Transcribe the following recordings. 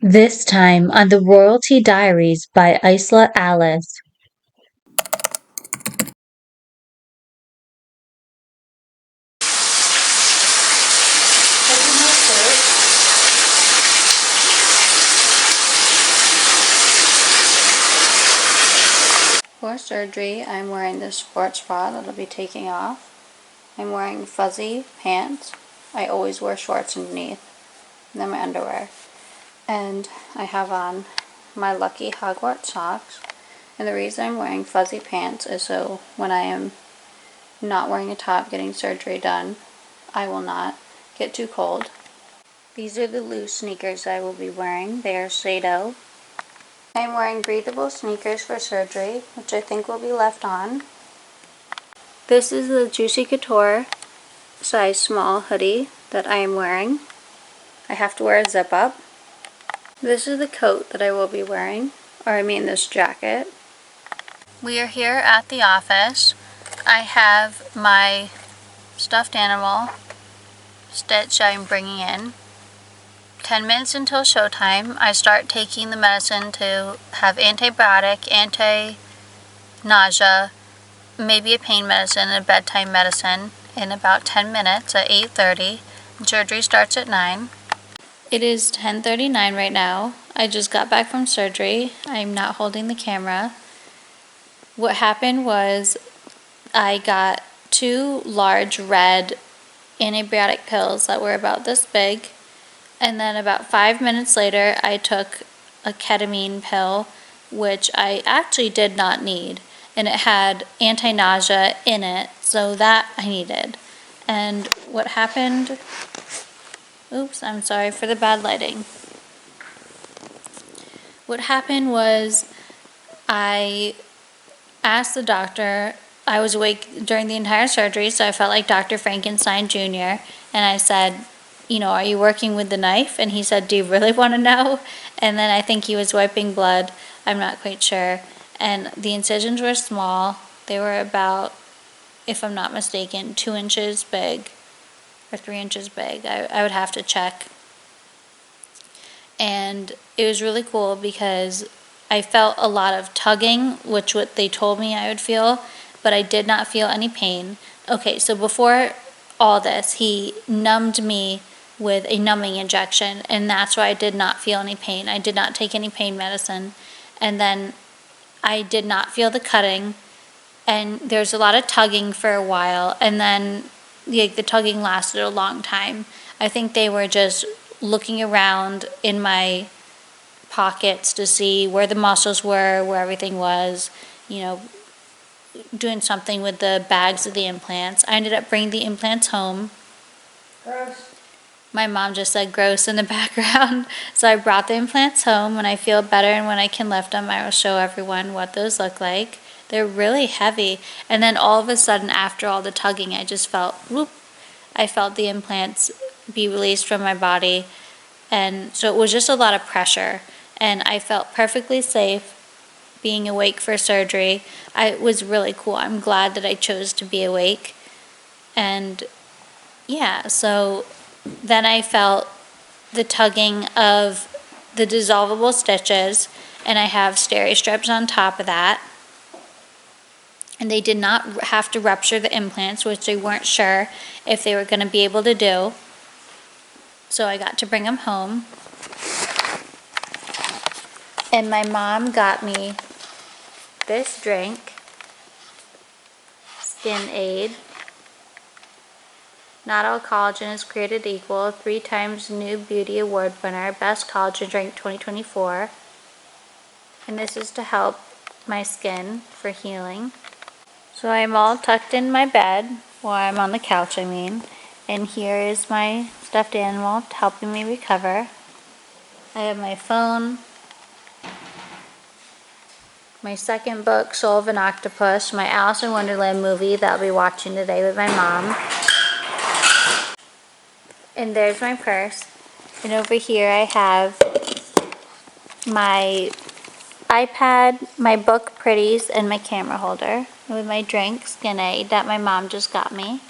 This time on the Royalty Diaries by Icela Alice. For surgery, I'm wearing this sports bra that I'll be taking off. I'm wearing fuzzy pants. I always wear shorts underneath, and then my underwear. And I have on my lucky Hogwarts socks. And the reason I'm wearing fuzzy pants is so when I am not wearing a top getting surgery done, I will not get too cold. These are the loose sneakers I will be wearing. They are Sado. I'm wearing breathable sneakers for surgery, which I think will be left on. This is the Juicy Couture size small hoodie that I am wearing. I have to wear a zip up. This is the coat that I will be wearing, or I mean this jacket. We are here at the office. I have my stuffed animal, Stitch, I'm bringing in. 10 minutes until showtime, I start taking the medicine to have antibiotic, anti-nausea, maybe a pain medicine, and a bedtime medicine in about 10 minutes at 8:30. Surgery starts at 9. It is 10:39 right now. I just got back from surgery. I'm not holding the camera. What happened was I got 2 large red antibiotic pills that were about this big. And then about 5 minutes later, I took a ketamine pill, which I actually did not need. And it had anti-nausea in it, so that I needed. And what happened, oops, I'm sorry for the bad lighting. What happened was I asked the doctor, I was awake during the entire surgery, so I felt like Dr. Frankenstein Jr., and I said, are you working with the knife? And he said, do you really want to know? And then I think he was wiping blood. I'm not quite sure. And the incisions were small. They were about, if I'm not mistaken, 2 inches big or 3 inches big. I would have to check. And it was really cool because I felt a lot of tugging, which what they told me I would feel, but I did not feel any pain. Okay, so before all this, he numbed me with a numbing injection, and that's why I did not feel any pain. I did not take any pain medicine, and then I did not feel the cutting, and there's a lot of tugging for a while, and then the tugging lasted a long time. I think they were just looking around in my pockets to see where the muscles were, where everything was, doing something with the bags of the implants. I ended up bringing the implants home. Gross. My mom just said gross in the background. So I brought the implants home. When I feel better and when I can lift them, I will show everyone what those look like. They're really heavy. And then all of a sudden, after all the tugging, I just felt, whoop, I felt the implants be released from my body. And so it was just a lot of pressure. And I felt perfectly safe being awake for surgery. It was really cool. I'm glad that I chose to be awake. And yeah, so then I felt the tugging of the dissolvable stitches, and I have steri strips on top of that. And they did not have to rupture the implants, which they weren't sure if they were going to be able to do. So I got to bring them home. And my mom got me this drink, Skin Aid. Not all collagen is created equal. 3 times New Beauty Award winner, Best Collagen Drink 2024. And this is to help my skin for healing. So I'm all tucked in my bed, while I'm on the couch, and here is my stuffed animal helping me recover. I have my phone, my second book, Soul of an Octopus, my Alice in Wonderland movie that I'll be watching today with my mom. And there's my purse. And over here I have my iPad, my book Pretties, and my camera holder with my drink, Skin Aid, that my mom just got me.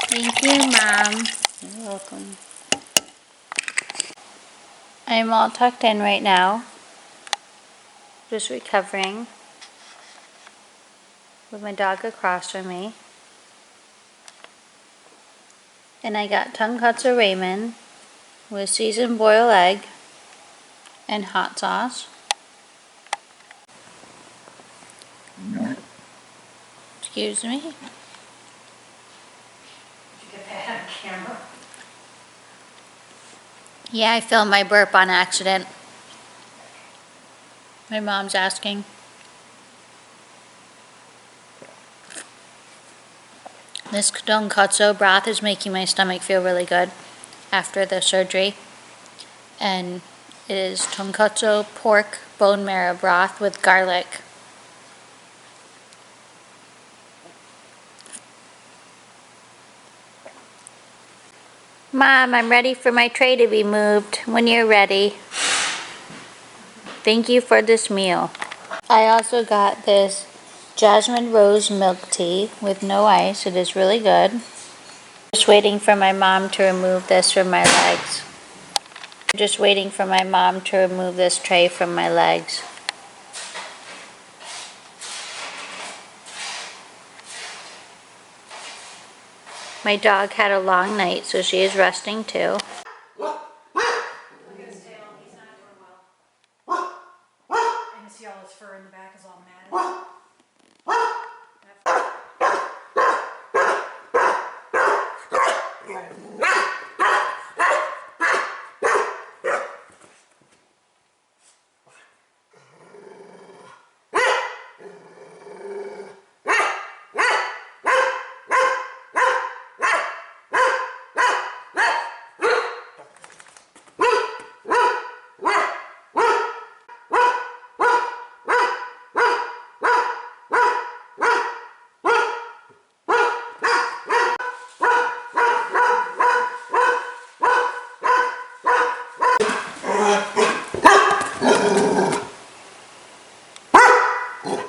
Thank you, Mom. clean. I'm all tucked in right now, just recovering with my dog across from me. And I got tonkatsu ramen with seasoned boiled egg and hot sauce. Excuse me. Did you get that on camera? Yeah, I filmed my burp on accident. My mom's asking. This tonkatsu broth is making my stomach feel really good after the surgery. And it is tonkatsu pork bone marrow broth with garlic. Mom, I'm ready for my tray to be moved when you're ready. Thank you for this meal. I also got this jasmine rose milk tea with no ice. It is really good. Just waiting for my mom to remove this from my legs. Just waiting for my mom to remove this tray from my legs. My dog had a long night, so she is resting too. I'm gonna stay on. He's not doing well. And you see all his fur in the back is all matted.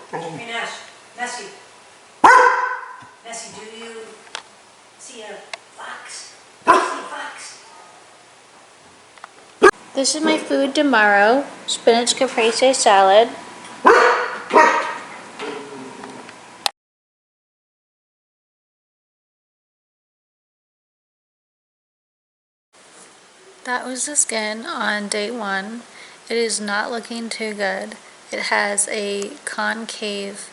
Hey, Nessie. Nessie, do you see a fox? See a fox? This is my food tomorrow. Spinach caprese salad. That was the skin on day 1. It is not looking too good. It has a concave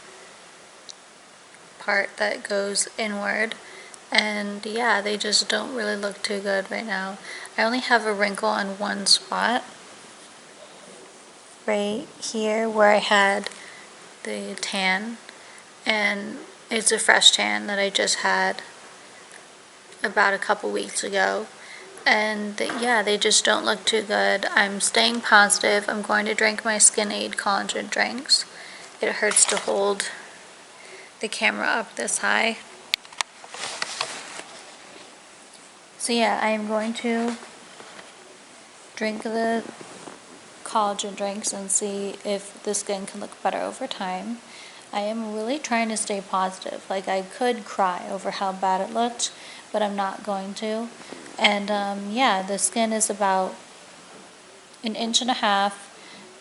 part that goes inward, and yeah, they just don't really look too good right now. I only have a wrinkle on one spot right here where I had the tan, and it's a fresh tan that I just had about a couple weeks ago. And yeah, they just don't look too good. I'm staying positive. I'm going to drink my Skin Aid collagen drinks. It hurts to hold the camera up this high. So yeah, I'm going to drink the collagen drinks and see if the skin can look better over time. I am really trying to stay positive. Like, I could cry over how bad it looked, but I'm not going to. And yeah, the skin is about 1.5 inches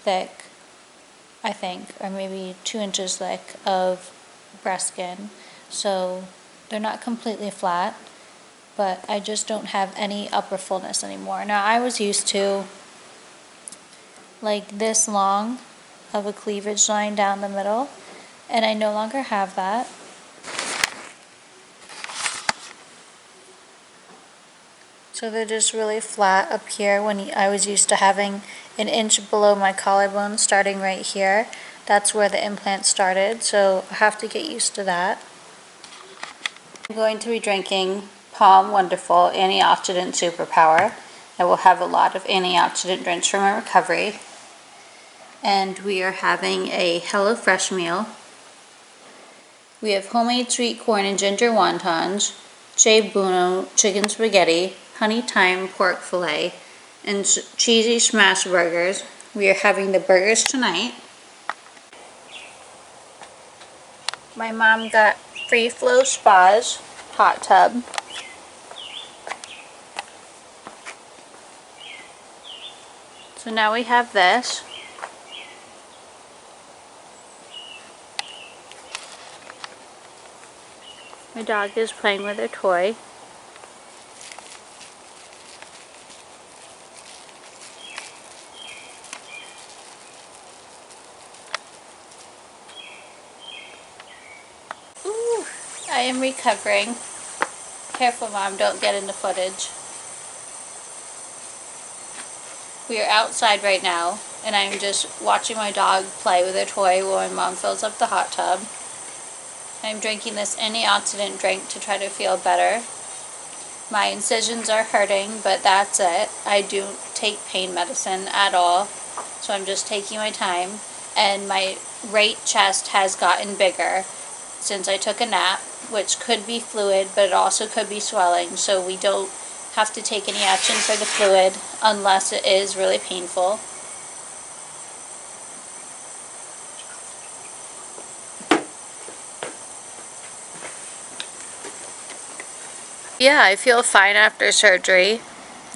thick, I think, or maybe 2 inches thick of breast skin. So they're not completely flat, but I just don't have any upper fullness anymore. Now, I was used to like this long of a cleavage line down the middle, and I no longer have that. So they're just really flat up here when I was used to having 1 inch below my collarbone starting right here. That's where the implant started, so I have to get used to that. I'm going to be drinking Palm Wonderful Antioxidant Superpower. I will have a lot of antioxidant drinks for my recovery. And we are having a HelloFresh meal. We have homemade sweet corn and ginger wontons, Chez Buono chicken spaghetti, honey thyme pork fillet, and cheesy smash burgers. We are having the burgers tonight. My mom got Free Flow Spa's hot tub. So now we have this. My dog is playing with her toy. Ooh, I am recovering. Careful, Mom, don't get in the footage. We are outside right now, and I'm just watching my dog play with her toy while my mom fills up the hot tub. I'm drinking this antioxidant drink to try to feel better. My incisions are hurting, but that's it. I don't take pain medicine at all, so I'm just taking my time. And my right chest has gotten bigger since I took a nap, which could be fluid, but it also could be swelling, so we don't have to take any action for the fluid unless it is really painful. Yeah, I feel fine after surgery.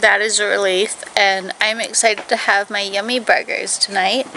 That is a relief, and I'm excited to have my yummy burgers tonight.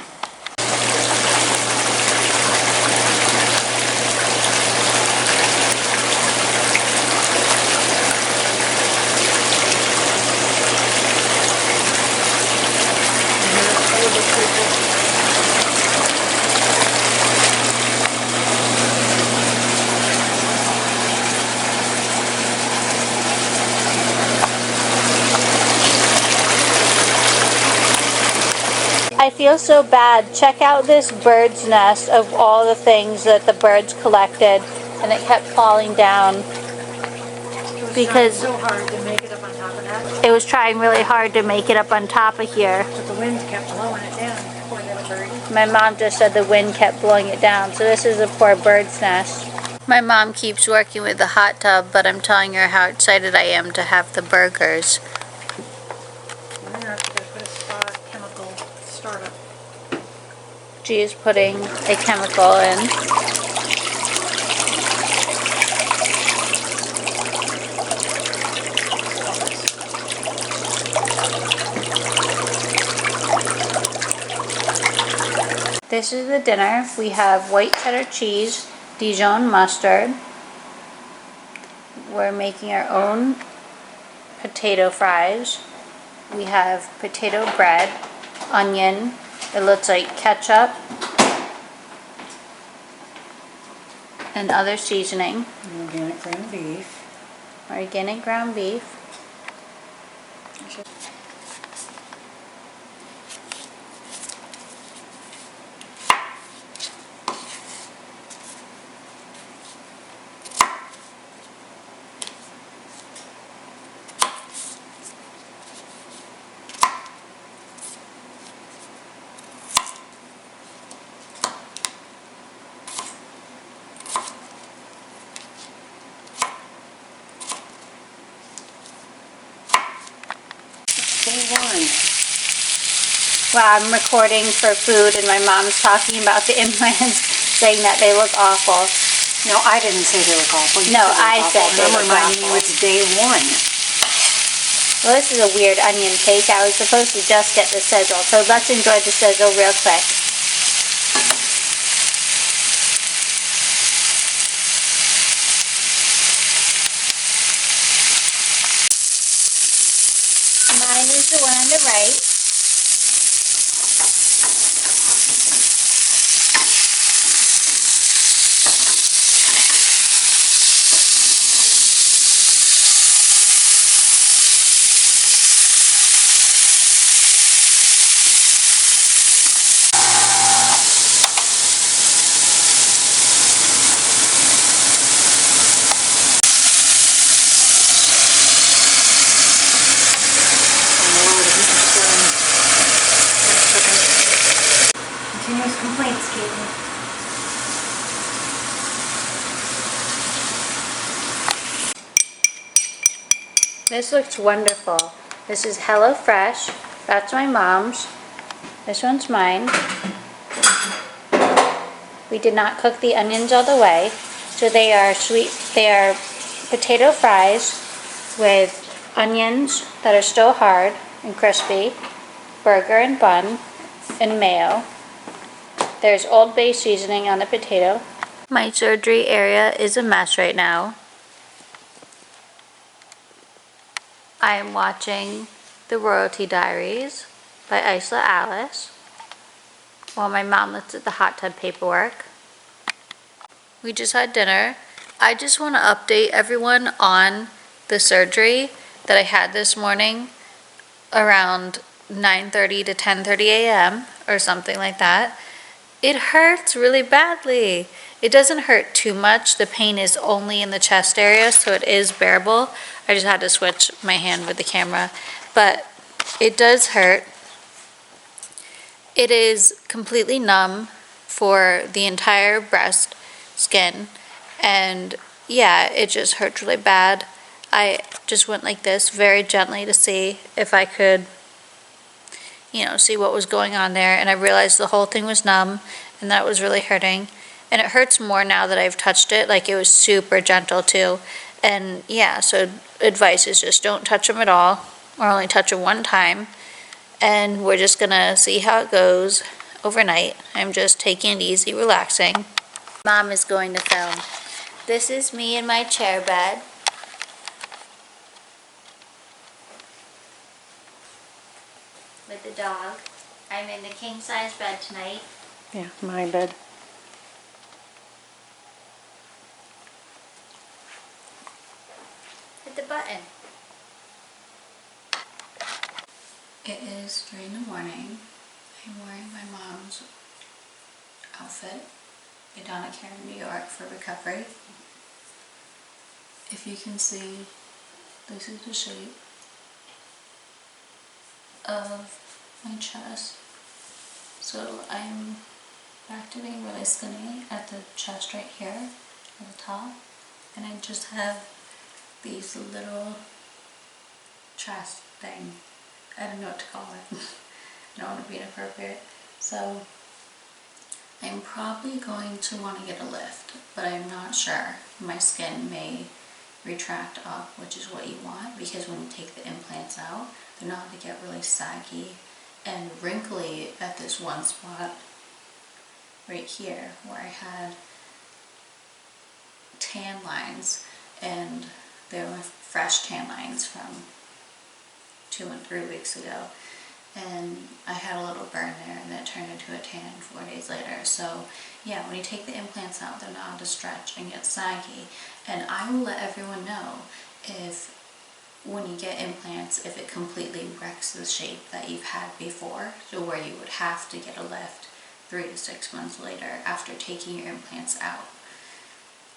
I feel so bad. Check out this bird's nest of all the things that the birds collected, and it kept falling down because so hard to make it up on top of that. it was trying really hard to make it up on top of here. But the wind kept blowing it down. Poor little bird. My mom just said the wind kept blowing it down, so this is a poor bird's nest. My mom keeps working with the hot tub, but I'm telling her how excited I am to have the burgers. I'm gonna have to go put a spa chemical startup. She is putting a chemical in. This is the dinner. We have white cheddar cheese, Dijon mustard. We're making our own potato fries. We have potato bread, onion. It looks like ketchup and other seasoning. Organic ground beef. Organic ground beef. Well, I'm recording for food and my mom's talking about the implants, saying that they look awful. No, I didn't say they look awful. No, I said they I'm look reminding you awful. it's day one. Well, this is a weird onion cake. I was supposed to just get the sizzle, so let's enjoy the sizzle real quick. Mine is the one on the right. Continuous complaints, Caitlin. This looks wonderful. This is Hello Fresh. That's my mom's. This one's mine. We did not cook the onions all the way, so they are sweet. They are potato fries with onions that are still hard and crispy. burger and bun and mayo. There's Old Bay seasoning on the potato. My surgery area is a mess right now. I am watching The Royalty Diaries by Icela Alice while my mom looks at the hot tub paperwork. We just had dinner. I just want to update everyone on the surgery that I had this morning around 9:30 to 10:30 a.m. or something like that. It hurts really badly. It doesn't hurt too much. The pain is only in the chest area, so it is bearable. I just had to switch my hand with the camera, but it does hurt. It is completely numb for the entire breast skin, and yeah, it just hurt really bad. I just went like this very gently to see if I could, see what was going on there, and I realized the whole thing was numb and that was really hurting. And it hurts more now that I've touched it. Like, it was super gentle too. And yeah, so advice is just don't touch them at all, or only touch them one time. And we're just gonna see how it goes overnight. I'm just taking it easy, relaxing. Mom is going to film. This is me in my chair bed. With the dog. I'm in the king size bed tonight. Yeah, my bed. Hit the button. It is 3 in the morning. I'm wearing my mom's outfit. I down at care in New York for recovery. If you can see, this is the shape of my chest. So I'm back to being really skinny at the chest right here at the top, and I just have these little chest thing. I don't know what to call it. I don't want to be inappropriate. So I'm probably going to want to get a lift, but I'm not sure. My skin may retract up, which is what you want, because when you take the implants out, they're not going to get really saggy and wrinkly at this one spot right here where I had tan lines, and they were fresh tan lines from 2 and 3 weeks ago, and I had a little burn there and then it turned into a tan 4 days later. So yeah, when you take the implants out, they're not to stretch and get saggy. And I will let everyone know if when you get implants, if it completely wrecks the shape that you've had before, so where you would have to get a lift 3 to 6 months later after taking your implants out.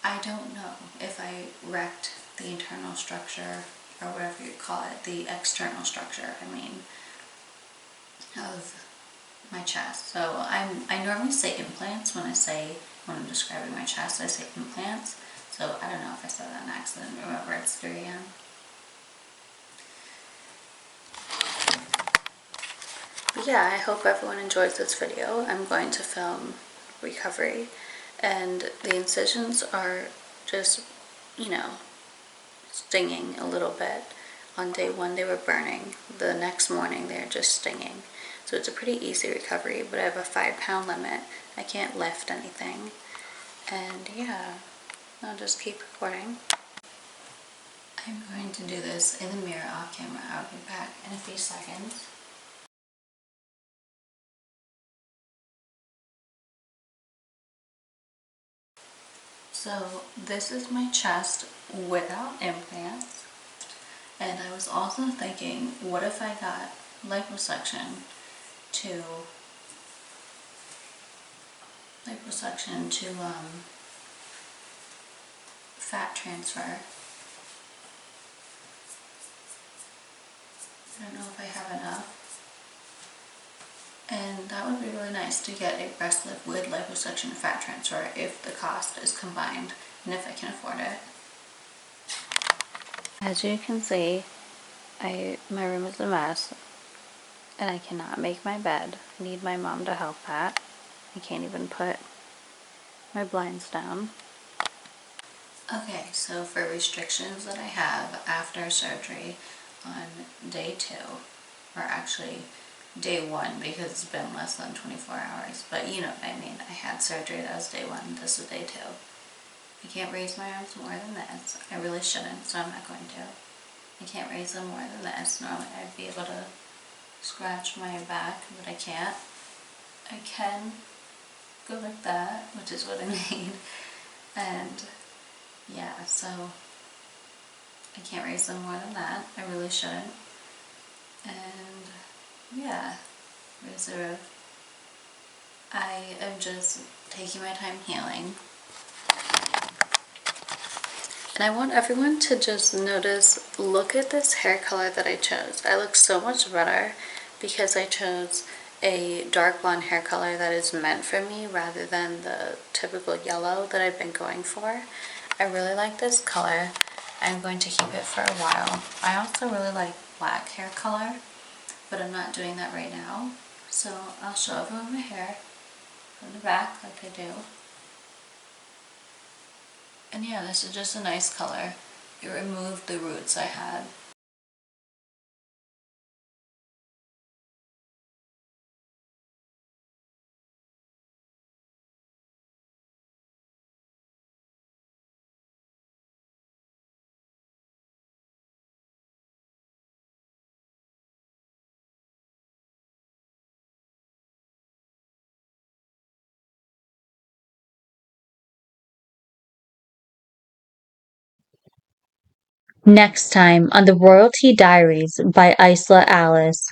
I don't know if I wrecked the internal structure, or whatever you call it, the external structure, of my chest. So I normally say implants when I'm describing my chest, I say implants. So I don't know if I said that in accident. Remember, it's 3 a.m. But yeah, I hope everyone enjoys this video. I'm going to film recovery, and the incisions are just, stinging a little bit. On day 1 they were burning. The next morning they're just stinging. So it's a pretty easy recovery, but I have a 5-pound limit. I can't lift anything. And yeah, I'll just keep recording. I'm going to do this in the mirror off camera. I'll be back in a few seconds. So this is my chest without implants. And I was also thinking, what if I got liposuction to fat transfer. I don't know if I have enough. And that would be really nice to get a breast lift with liposuction and fat transfer if the cost is combined and if I can afford it. As you can see, my room is a mess and I cannot make my bed. I need my mom to help that. I can't even put my blinds down. Okay, so for restrictions that I have after surgery on day 2, or actually day one because it's been less than 24 hours. But you know what I mean. I had surgery, that was day one, this is day two. I can't raise my arms more than this. I really shouldn't, so I'm not going to. I can't raise them more than this. Normally I'd be able to scratch my back, but I can't. I can go like that, which is what I need. And yeah, so I can't raise them more than that. I really shouldn't. And yeah, reserve. I am just taking my time healing. And I want everyone to just notice, look at this hair color that I chose. I look so much better because I chose a dark blonde hair color that is meant for me rather than the typical yellow that I've been going for. I really like this color. I'm going to keep it for a while. I also really like black hair color, but I'm not doing that right now. So I'll show everyone my hair from the back like I do. And yeah, this is just a nice color. It removed the roots I had. Next time on the Royalty Diaries by Icela Alice.